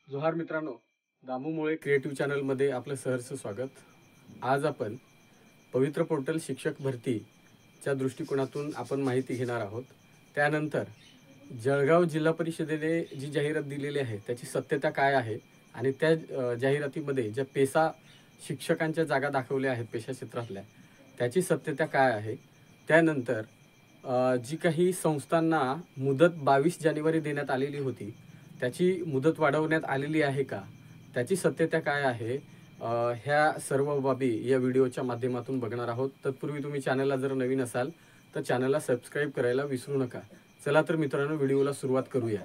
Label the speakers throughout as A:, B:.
A: जोहार मित्रांनो, दामू मुळे क्रिएटिव्ह चॅनलमध्ये आपलं सहर्ष स्वागत। आज आपण पवित्र पोर्टल शिक्षक भरतीच्या दृष्टिकोनातून आपण माहिती घेणार आहोत। त्यानंतर जळगाव जिल्हा परिषदेने जी जाहिरात दिलेली आहे त्याची सत्यता काय आहे आणि त्या जाहिरातीमध्ये ज्या पेसा शिक्षकांच्या जागा दाखवल्या आहेत पेशा क्षेत्रातल्या त्याची सत्यता काय आहे। त्यानंतर जी काही संस्थांना मुदत 22 जानेवारी देण्यात आलेली होती त्याची मुदत वाढवण्यात आलेली आहे का, त्याची सत्यता काय आहे, ह्या सर्व बाबी या व्हिडिओच्या माध्यमातून बघणार आहोत। तत्पूर्वी तुम्ही चॅनलला जर नवीन असाल तर चॅनलला सबस्क्राइब करायला विसरू नका। चला तर मित्रांनो व्हिडिओला सुरुवात करूया।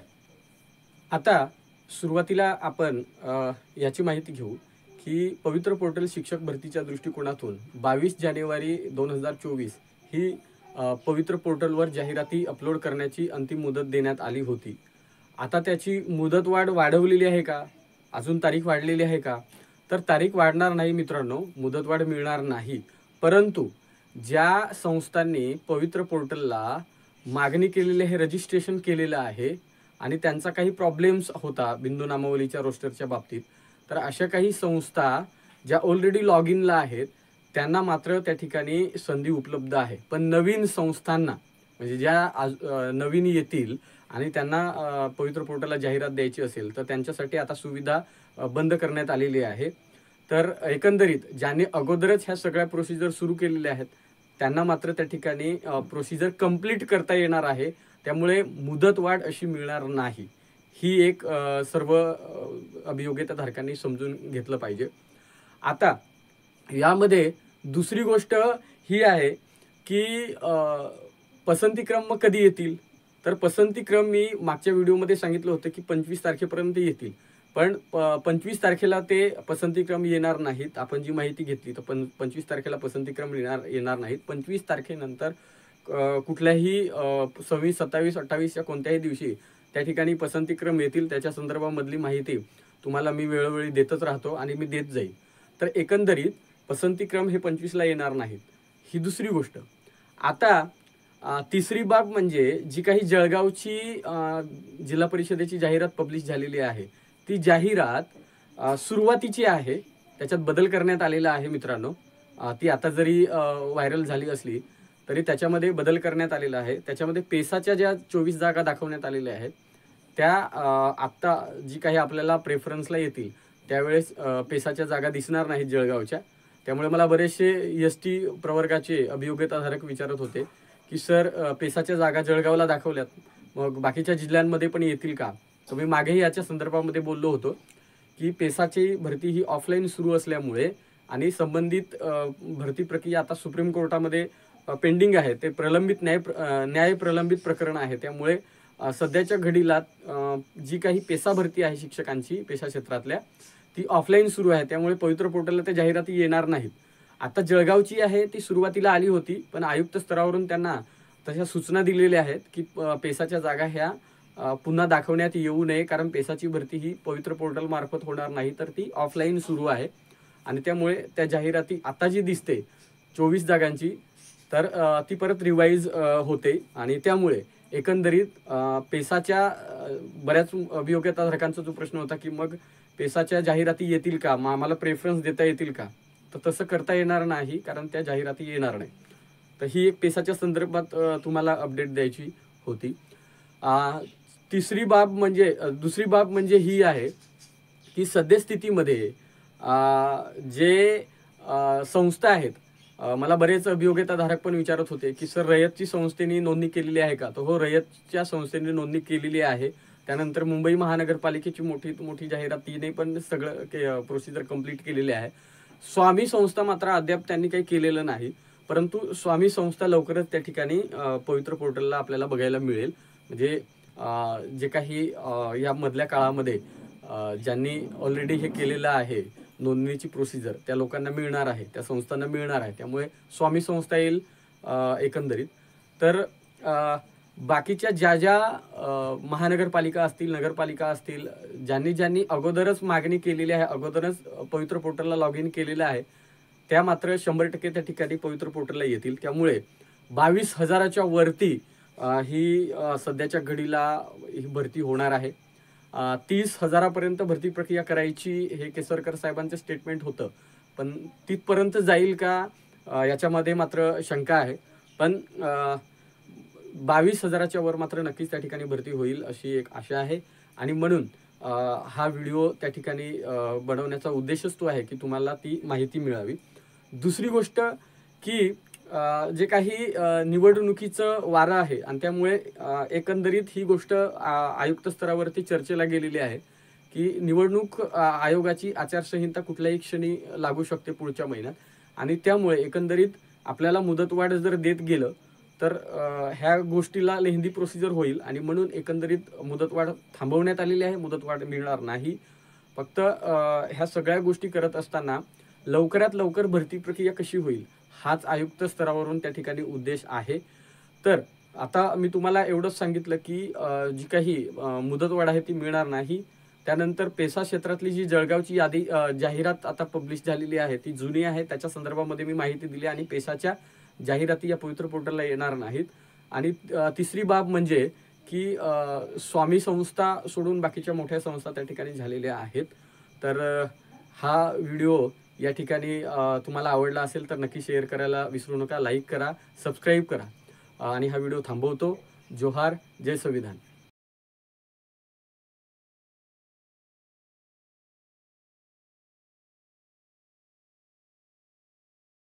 A: आता सुरुवातीला आपण याची माहिती घेऊ की पवित्र पोर्टल शिक्षक भरतीच्या दृष्टिकोनातून 22 जानेवारी 2024 ही पवित्र पोर्टलवर जाहिराती अपलोड करण्याची अंतिम मुदत देण्यात आली होती। आता त्याची मुदतवाढ वाढवलेली आहे का, अजून तारीख वाढलेली आहे का, तर तारीख वाढणार नाही मित्रांनो, मुदतवाढ मिळणार नाही। परंतु ज्या संस्थांनी पवित्र पोर्टलला मागणी केलेली आहे, रजिस्ट्रेशन केलेलं आहे आणि त्यांचा काही प्रॉब्लेम्स होता बिंदू नामावलीच्या रोस्टरच्या बाबतीत, तर अशा काही संस्था ज्या ऑलरेडी लॉग इनला आहेत त्यांना मात्र त्या ठिकाणी संधी उपलब्ध आहे। पण नवीन संस्थांना म्हणजे ज्या नवीन येतील आणि त्यांना पवित्र पोर्टलला जाहिरात द्यायची असेल तर त्यांच्यासाठी आता सुविधा बंद करण्यात आलेली आहे। तर एकंदरीत ज्यांनी अगोदरच ह्या सगळ्या प्रोसिजर सुरू केलेल्या आहेत त्यांना मात्र त्या ठिकाणी प्रोसिजर कंप्लीट करता येणार आहे, त्यामुळे मुदतवाढ अशी मिळणार नाही। ही एक सर्व अभियोग्यताधारकांनी समजून घेतलं पाहिजे। आता यामध्ये दुसरी गोष्ट ही आहे की पसंतीक्रम मग कधी येतील, तर पसंतीक्रम मी मागच्या व्हिडिओमध्ये सांगितलं होतं की 25 तारखेपर्यंत येतील, पण 25 तारखेला ते पसंतीक्रम येणार नाहीत। आपण जी माहिती घेतली तर 25 तारखेला पसंतीक्रम येणार नाहीत। 25 तारखेनंतर कुठल्याही 26, 27, 28 या कोणत्याही दिवशी त्या ठिकाणी पसंतीक्रम येतील। त्याच्या संदर्भामधली माहिती तुम्हाला मी वेळोवेळी देतच राहतो आणि मी देत जाईल। तर एकंदरीत पसंतीक्रम हे 25ला येणार नाहीत, ही दुसरी गोष्ट। आता तिसरी बाब म्हणजे जी काही जळगावची जिल्हा परिषदेची जाहिरात पब्लिश झालेली आहे ती जाहिरात सुरुवातीची आहे, त्याच्यात बदल करण्यात आलेला आहे मित्रांनो। ती आता जरी व्हायरल झाली असली तरी त्याच्यामध्ये बदल करण्यात आलेला आहे। त्याच्यामध्ये पेसाच्या ज्या 24 जागा दाखवण्यात आलेल्या आहेत त्या आत्ता जी काही आपल्याला प्रेफरन्सला येतील त्यावेळेस पेसाच्या जागा दिसणार नाहीत जळगावच्या। त्यामुळे मला बरेचसे एसटी प्रवर्गाचे अभियोग्यताधारक विचारत होते की सर पेसाच्या जागा जळगावला दाखवल्यात, मग बाकीच्या जिल्ह्यांमध्ये पण येतील का। तर मी मागेही याच्या संदर्भामध्ये बोललो होतो की पेसाची भरती ही ऑफलाईन सुरू असल्यामुळे आणि संबंधित भरती प्रक्रिया आता सुप्रीम कोर्टामध्ये पेंडिंग आहे, ते प्रलंबित न्याय प्रलंबित प्रकरण आहे। त्यामुळे सध्याच्या घडीला जी काही पेसा भरती आहे शिक्षकांची पेशा क्षेत्रातल्या ती ऑफलाईन सुरू आहे, त्यामुळे पवित्र पोर्टलला ते जाहिराती येणार नाहीत। आता जळगावची आहे ती सुरुवातीला आली होती, पण आयुक्त स्तरावरून त्यांना तशा सूचना दिलेल्या आहेत की पेसाच्या जागा ह्या पुन्हा दाखवण्यात येऊ नये, कारण पेसाची भरती ही पवित्र पोर्टल मार्फत होणार नाही तर ती ऑफलाईन सुरू आहे। आणि त्यामुळे त्या जाहिराती आता जी दिसते 24 जागांची तर ती परत रिवाईज होते आणि त्यामुळे एकंदरीत पेसाच्या बऱ्याच अभियोग्यताधारकांचा जो प्रश्न होता की मग पेसाच्या जाहिराती येतील का, मग आम्हाला प्रेफरन्स देता येतील का, तर तसं करता येणार नाही, कारण त्या जाहिराती येणार नाही। तर ही एक पेसाच्या संदर्भात तुम्हाला अपडेट द्यायची होती। दुसरी बाब म्हणजे ही आहे की सद्यस्थितीमध्ये जे संस्था आहेत, मला बरेच अभियोग्यताधारक पण विचारत होते की सर रयतची संस्थेने नोंदणी केलेली आहे का, तर हो रयतच्या संस्थेने नोंदणी केलेली आहे। त्यानंतर मुंबई महानगरपालिकेची मोठी जाहिरात तिने पण सगळं प्रोसिजर कंप्लीट केलेली आहे। स्वामी संस्था मात्र अद्याप त्यांनी काही केलेलं नाही, परंतु स्वामी संस्था लवकरच त्या ठिकाणी पवित्र पोर्टलला आपल्याला बघायला मिळेल। म्हणजे जे काही या मधल्या काळामध्ये ज्यांनी ऑलरेडी हे केलेलं आहे नोंदणीची प्रोसिजर त्या लोकांना मिळणार आहे, त्या संस्थांना मिळणार आहे। त्यामुळे स्वामी संस्था येईल एकंदरीत। तर बाकीच्या ज्या महानगरपालिका असतील, नगरपालिका असतील, ज्यांनी अगोदरच मागणी केलेली आहे, अगोदरच पवित्र पोर्टलला लॉग इन केलेलं आहे, त्या मात्र 100% त्या ठिकाणी पवित्र पोर्टलला येतील। त्यामुळे 22,000च्या वरती ही सध्याच्या घडीला ही भरती होणार आहे। 30,000पर्यंत भरती प्रक्रिया करायची हे केसरकर साहेबांचं स्टेटमेंट होतं, पण तिथपर्यंत जाईल का याच्यामध्ये मात्र शंका आहे. पण 22,000च्या वर मात्र नक्कीच त्या ठिकाणी भरती होईल अशी एक आशा आहे. आणि म्हणून हा व्हिडिओ त्या ठिकाणी बनवण्याचा उद्देशच तो आहे की तुम्हाला ती माहिती मिळावी. दुसरी गोष्ट की जे काही निवडणुकीचं वारं आहे आणि त्यामुळे एकंदरीत ही गोष्ट आयुक्त स्तरावरती चर्चेला गेलेली आहे की निवडणूक आयोगाची आचारसंहिता कुठल्याही क्षणी लागू शकते पुढच्या महिन्यात. आणि त्यामुळे एकंदरीत आपल्याला मुदतवाढ जर देत गेलं तर ह्या गोष्टीला लेंदी प्रोसिजर होईल आणि म्हणून एकंदरीत मुदतवाढ थांबवण्यात आलेली आहे. मुदतवाढ मिळणार नाही. फक्त ह्या सगळ्या गोष्टी करत असताना लवकरात लवकर भरती प्रक्रिया कशी होईल हाच आयुक्त स्तरावरून त्या ठिकाणी उद्देश आहे. तर आता मी तुम्हाला एवढंच सांगितलं की जी काही मुदतवाढ आहे ती मिळणार नाही. त्यानंतर पेसा क्षेत्रातली जी जळगावची यादी जाहिरात आता पब्लिश झालेली आहे ती जुनी आहे. त्याच्या संदर्भामध्ये मी माहिती दिली आणि पेसाच्या जाहिराती या पवित्र पोर्टलला येणार नाहीत. आणि तिसरी बाब म्हणजे की स्वामी संस्था सोडून बाकीच्या मोठ्या संस्था त्या ठिकाणी झालेल्या आहेत. तर हा व्हिडिओ या ठिकाणी तुम्हाला आवडला असेल तर नक्की शेअर करायला विसरू नका. लाईक करा, सबस्क्राईब करा आणि हा व्हिडिओ थांबवतो. जोहार, जय संविधान.